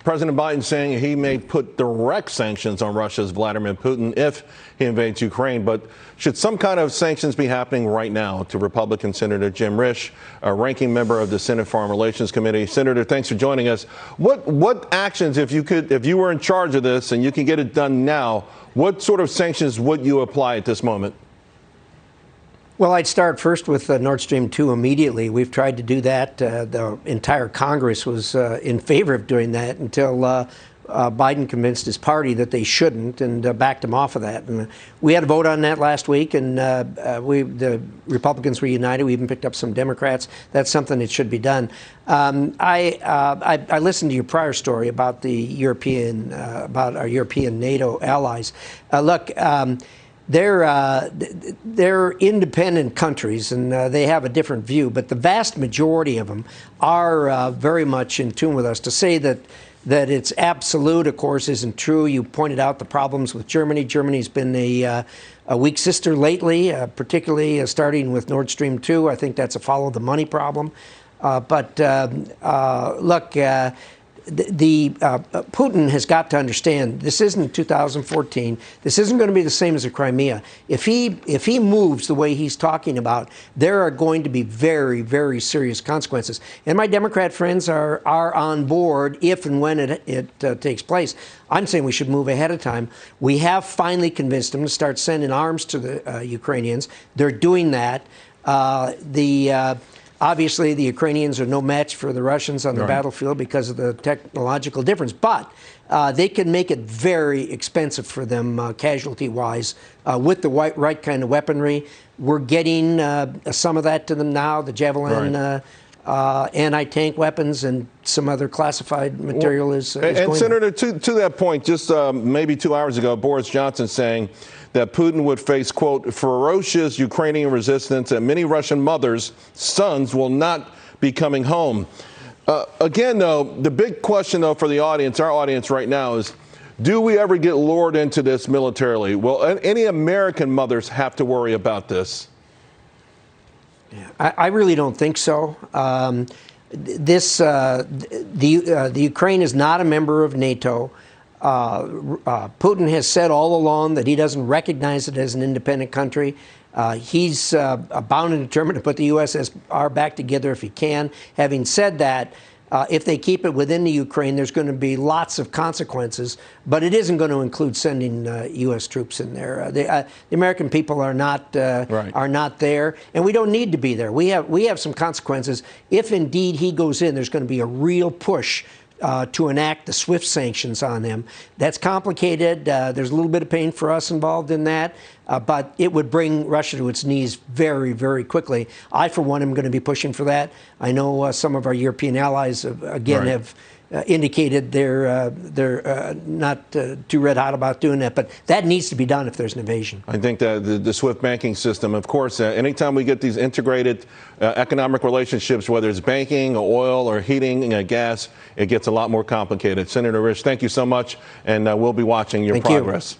President Biden saying he may put direct sanctions on Russia's Vladimir Putin if he invades Ukraine. But should some kind of sanctions be happening right now? To Republican Senator Jim Risch, a ranking member of the Senate Foreign Relations Committee. Senator, thanks for joining us. What actions, if you were in charge of this and you can get it done now, what sort of sanctions would you apply at this moment? Well, I'd start first with Nord Stream 2 immediately. We've tried to do that. The entire Congress was in favor of doing that until Biden convinced his party that they shouldn't and backed him off of that. And we had a vote on that last week, and the Republicans were united. We even picked up some Democrats. That's something that should be done. I listened to your prior story about the about our European NATO allies. Look. They're independent countries, and they have a different view, but the vast majority of them are very much in tune with us. To say that it's absolute, of course, isn't true. You pointed out the problems with Germany. Germany's been a weak sister lately, particularly starting with Nord Stream 2. I think that's a follow-the-money problem. Look, Putin has got to understand this isn't 2014. This isn't going to be the same as the Crimea. If he moves the way he's talking about, there are going to be very, very serious consequences. And my Democrat friends are on board if and when it takes place. I'm saying we should move ahead of time. We have finally convinced them to start sending arms to the Ukrainians. They're doing that. Obviously, the Ukrainians are no match for the Russians on the battlefield because of the technological difference, but they can make it very expensive for them casualty-wise with the right kind of weaponry. We're getting some of that to them now, the Javelin anti-tank weapons and some other classified material is going Senator, to that point, just maybe 2 hours ago, Boris Johnson saying that Putin would face, quote, ferocious Ukrainian resistance and many Russian mothers' sons will not be coming home. Again, though, the big question, though, for the audience, our audience right now is, do we ever get lured into this militarily? Will any American mothers have to worry about this? Yeah, I really don't think so. The Ukraine is not a member of NATO. Putin has said all along that he doesn't recognize it as an independent country. He's bound and determined to put the USSR back together if he can. Having said that, if they keep it within the Ukraine, there's going to be lots of consequences, but it isn't going to include sending U.S. troops in there. The American people are not there, and we don't need to be there. We have some consequences. If indeed he goes in, there's going to be a real push to enact the SWIFT sanctions on him. That's complicated. There's a little bit of pain for us involved in that, but it would bring Russia to its knees very, very quickly. I, for one, am going to be pushing for that. I know some of our European allies, have indicated they're not too red hot about doing that, but that needs to be done if there's an invasion. I think that the SWIFT banking system, of course, anytime we get these integrated economic relationships, whether it's banking or oil or heating and gas, it gets a lot more complicated. Senator Risch, thank you so much, and we'll be watching your progress.